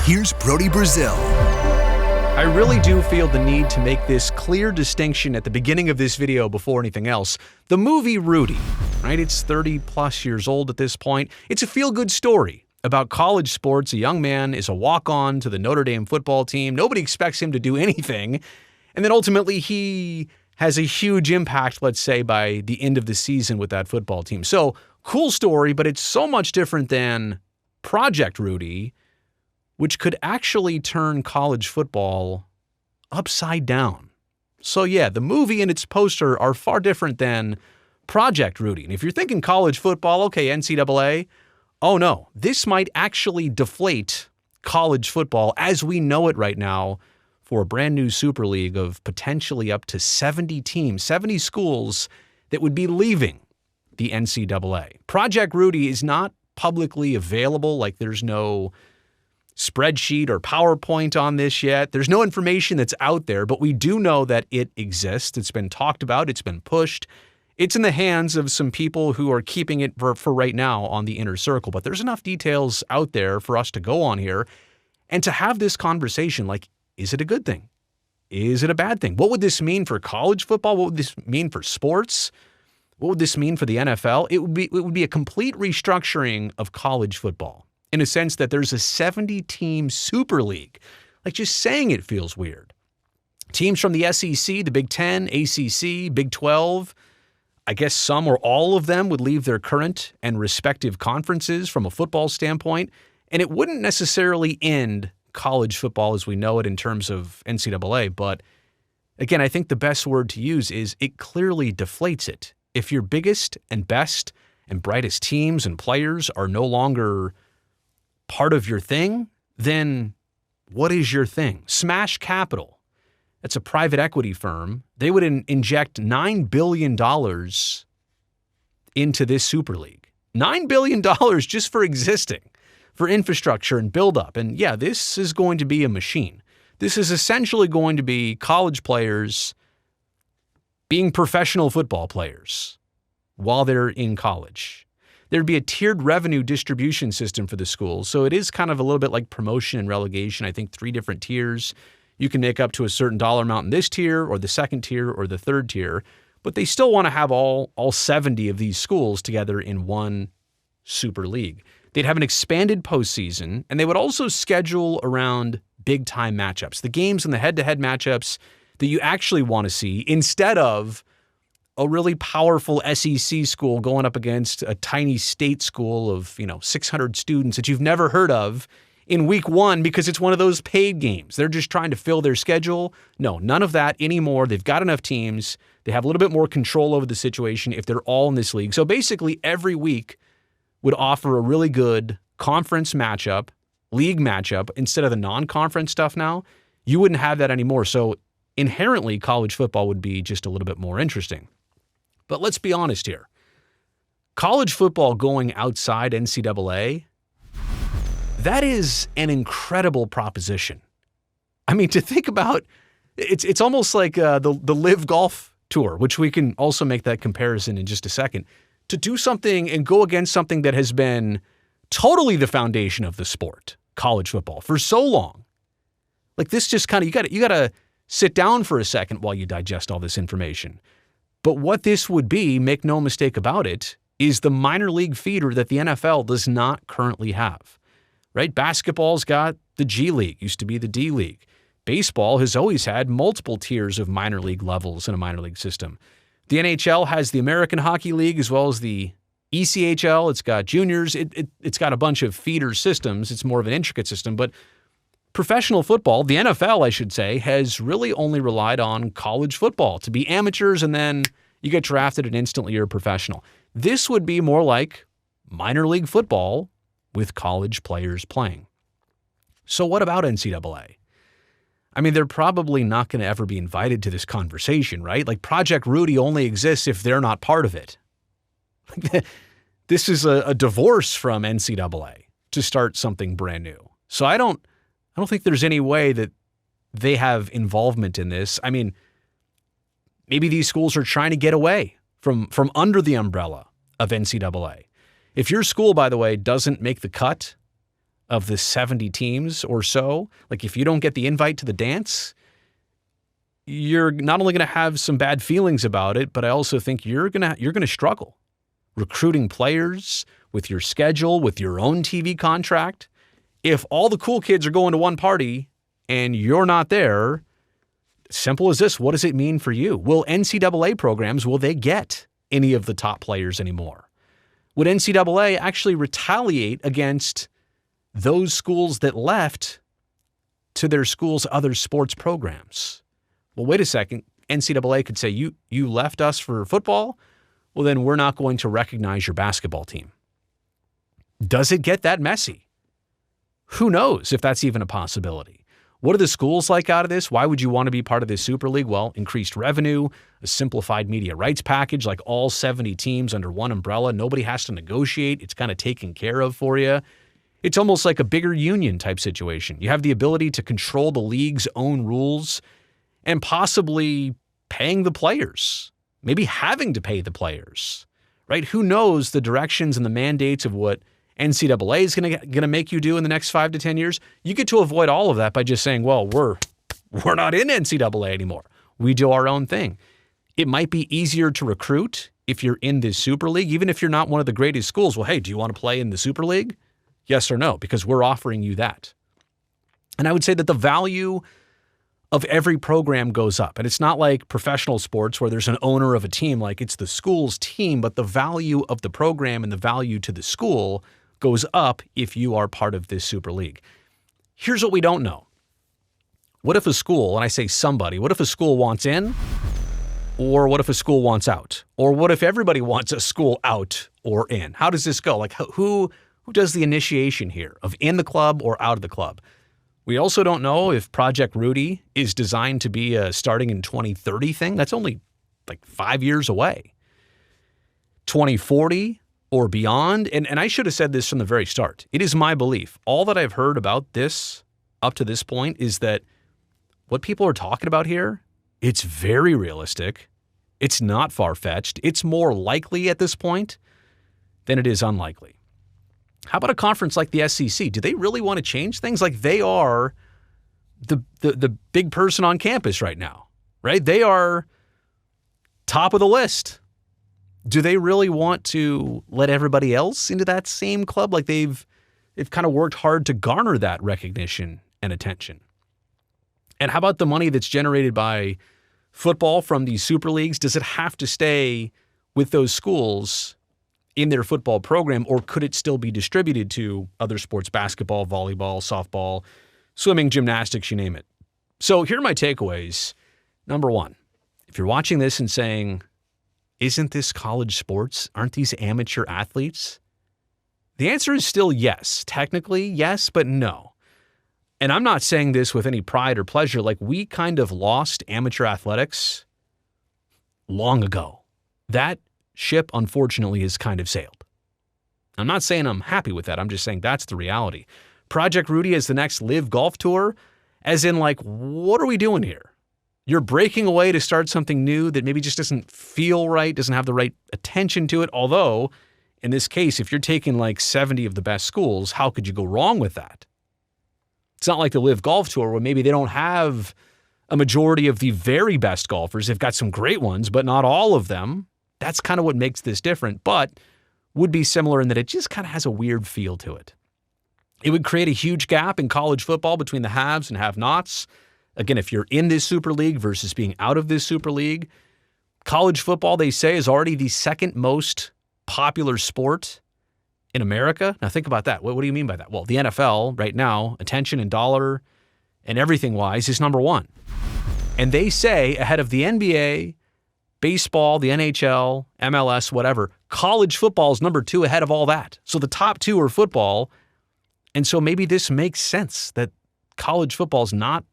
here's Brody Brazil. I really do feel the need to make this clear distinction at the beginning of this video before anything else. The movie Rudy, right? It's 30 plus years old at this point. It's a feel-good story about college sports. A young man is a walk-on to the Notre Dame football team. Nobody expects him to do anything. And then ultimately he has a huge impact, let's say, by the end of the season with that football team. So, cool story, but it's so much different than Project Rudy, which could actually turn college football upside down. So yeah, the movie and its poster are far different than Project Rudy. And if you're thinking college football, okay, NCAA, oh no, this might actually deflate college football as we know it right now for a brand new Super League of potentially up to 70 teams, 70 schools that would be leaving the NCAA. Project Rudy is not publicly available, like there's no spreadsheet or PowerPoint on this yet. There's no information that's out there, but we do know that it exists. It's been talked about. It's been pushed. It's in the hands of some people who are keeping it for right now on the inner circle. But there's enough details out there for us to go on here and to have this conversation. Like, is it a good thing? Is it a bad thing? What would this mean for college football? What would this mean for sports? What would this mean for the NFL? It would be a complete restructuring of college football, in a sense that there's a 70-team Super League. Like, just saying it feels weird. Teams from the SEC, the Big Ten, ACC, Big 12, I guess some or all of them would leave their current and respective conferences from a football standpoint, and it wouldn't necessarily end college football as we know it in terms of NCAA, but again, I think the best word to use is it clearly deflates it. If your biggest and best and brightest teams and players are no longer part of your thing, then what is your thing? Smash Capital, it's a private equity firm. They would inject $9 billion into this Super League. $9 billion just for existing, for infrastructure and buildup. And yeah, this is going to be a machine. This is essentially going to be college players being professional football players while they're in college. There'd be a tiered revenue distribution system for the schools. So it is kind of a little bit like promotion and relegation. I think 3 different tiers. You can make up to a certain dollar amount in this tier or the second tier or the third tier, but they still want to have all 70 of these schools together in one Super League. They'd have an expanded postseason, and they would also schedule around big-time matchups, the games and the head-to-head matchups that you actually want to see instead of a really powerful SEC school going up against a tiny state school of, 600 students that you've never heard of in week 1 because it's one of those paid games. They're just trying to fill their schedule. No, none of that anymore. They've got enough teams. They have a little bit more control over the situation if they're all in this league. So basically every week would offer a really good conference matchup, league matchup, instead of the non-conference stuff now. You wouldn't have that anymore. So inherently, college football would be just a little bit more interesting. But let's be honest here. College football going outside NCAA, that is an incredible proposition. I mean, to think about, it's almost like the Live Golf Tour, which we can also make that comparison in just a second. To do something and go against something that has been totally the foundation of the sport, college football, for so long. Like this just kind of, you got to sit down for a second while you digest all this information. But what this would be, make no mistake about it, is the minor league feeder that the NFL does not currently have, right? Basketball's got the G League, used to be the D League. Baseball has always had multiple tiers of minor league levels in a minor league system. The NHL has the American Hockey League as well as the ECHL. It's got juniors. It's got a bunch of feeder systems. It's more of an intricate system, but professional football, the NFL, I should say, has really only relied on college football to be amateurs, and then you get drafted and instantly you're a professional. This would be more like minor league football with college players playing. So what about NCAA? I mean, they're probably not going to ever be invited to this conversation, right? Like Project Rudy only exists if they're not part of it. This is a divorce from NCAA to start something brand new. So I don't think there's any way that they have involvement in this. I mean, maybe these schools are trying to get away from under the umbrella of NCAA. If your school, by the way, doesn't make the cut of the 70 teams or so. Like if you don't get the invite to the dance, you're not only going to have some bad feelings about it, but I also think you're going to struggle recruiting players with your schedule, with your own TV contract. If all the cool kids are going to one party and you're not there, simple as this, what does it mean for you? Will NCAA programs, will they get any of the top players anymore? Would NCAA actually retaliate against those schools that left to their school's other sports programs? Well, wait a second. NCAA could say, you left us for football? Well, then we're not going to recognize your basketball team. Does it get that messy? Who knows if that's even a possibility? What are the schools like out of this? Why would you want to be part of this Super League? Well, increased revenue, a simplified media rights package, like all 70 teams under one umbrella. Nobody has to negotiate. It's kind of taken care of for you. It's almost like a bigger union type situation. You have the ability to control the league's own rules and possibly paying the players, maybe having to pay the players, right? Who knows the directions and the mandates of what NCAA is going to make you do in the next 5 to 10 years. You get to avoid all of that by just saying, well, we're not in NCAA anymore. We do our own thing. It might be easier to recruit if you're in this Super League, even if you're not one of the greatest schools. Well, hey, do you want to play in the Super League? Yes or no? Because we're offering you that. And I would say that the value of every program goes up. And it's not like professional sports where there's an owner of a team, like it's the school's team, but the value of the program and the value to the school goes up if you are part of this Super League. Here's what we don't know. What if a school, and I say somebody, what if a school wants in? Or what if a school wants out? Or what if everybody wants a school out or in? How does this go? Like who does the initiation here of in the club or out of the club? We also don't know if Project Rudy is designed to be a starting in 2030 thing. That's only like 5 years away. 2040 or beyond. And I should have said this from the very start. It is my belief. All that I've heard about this up to this point is that what people are talking about here, it's very realistic. It's not far-fetched. It's more likely at this point than it is unlikely. How about a conference like the SEC? Do they really want to change things? Like they are the big person on campus right now, right? They are top of the list. Do they really want to let everybody else into that same club? Like they've kind of worked hard to garner that recognition and attention. And how about the money that's generated by football from these super leagues? Does it have to stay with those schools in their football program, or could it still be distributed to other sports, basketball, volleyball, softball, swimming, gymnastics, you name it? So here are my takeaways. Number one, if you're watching this and saying, isn't this college sports? Aren't these amateur athletes? The answer is still yes. Technically, yes, but no. And I'm not saying this with any pride or pleasure. Like we kind of lost amateur athletics long ago. That ship, unfortunately, has kind of sailed. I'm not saying I'm happy with that. I'm just saying that's the reality. Project Rudy is the next Live Golf Tour, as in like, what are we doing here? You're breaking away to start something new that maybe just doesn't feel right, doesn't have the right attention to it. Although, in this case, if you're taking like 70 of the best schools, how could you go wrong with that? It's not like the Live Golf Tour where maybe they don't have a majority of the very best golfers. They've got some great ones, but not all of them. That's kind of what makes this different, but would be similar in that it just kind of has a weird feel to it. It would create a huge gap in college football between the haves and have-nots. Again, if you're in this Super League versus being out of this Super League, college football, they say, is already the second most popular sport in America. Now think about that. What do you mean by that? Well, the NFL right now, attention and dollar and everything-wise, is number one. And they say ahead of the NBA, baseball, the NHL, MLS, whatever, college football is number two ahead of all that. So the top two are football. And so maybe this makes sense that college football is not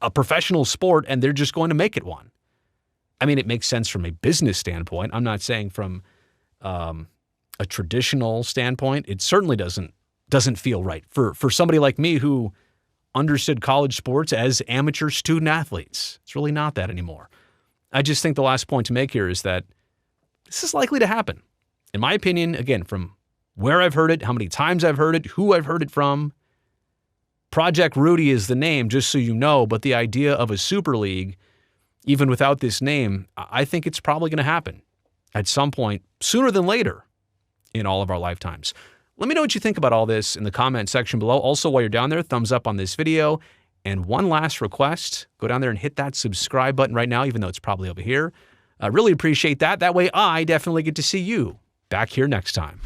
a professional sport and they're just going to make it one. I mean, it makes sense from a business standpoint. I'm not saying from a traditional standpoint. It certainly doesn't feel right for somebody like me who understood college sports as amateur student athletes. It's really not that anymore. I just think the last point to make here is that this is likely to happen. In my opinion, again, from where I've heard it, how many times I've heard it, who I've heard it from. Project Rudy is the name, just so you know, but the idea of a super league, even without this name, I think it's probably going to happen at some point, sooner than later in all of our lifetimes. Let me know what you think about all this in the comment section below. Also, while you're down there, thumbs up on this video. And one last request, go down there and hit that subscribe button right now, even though it's probably over here. I really appreciate that. That way I definitely get to see you back here next time.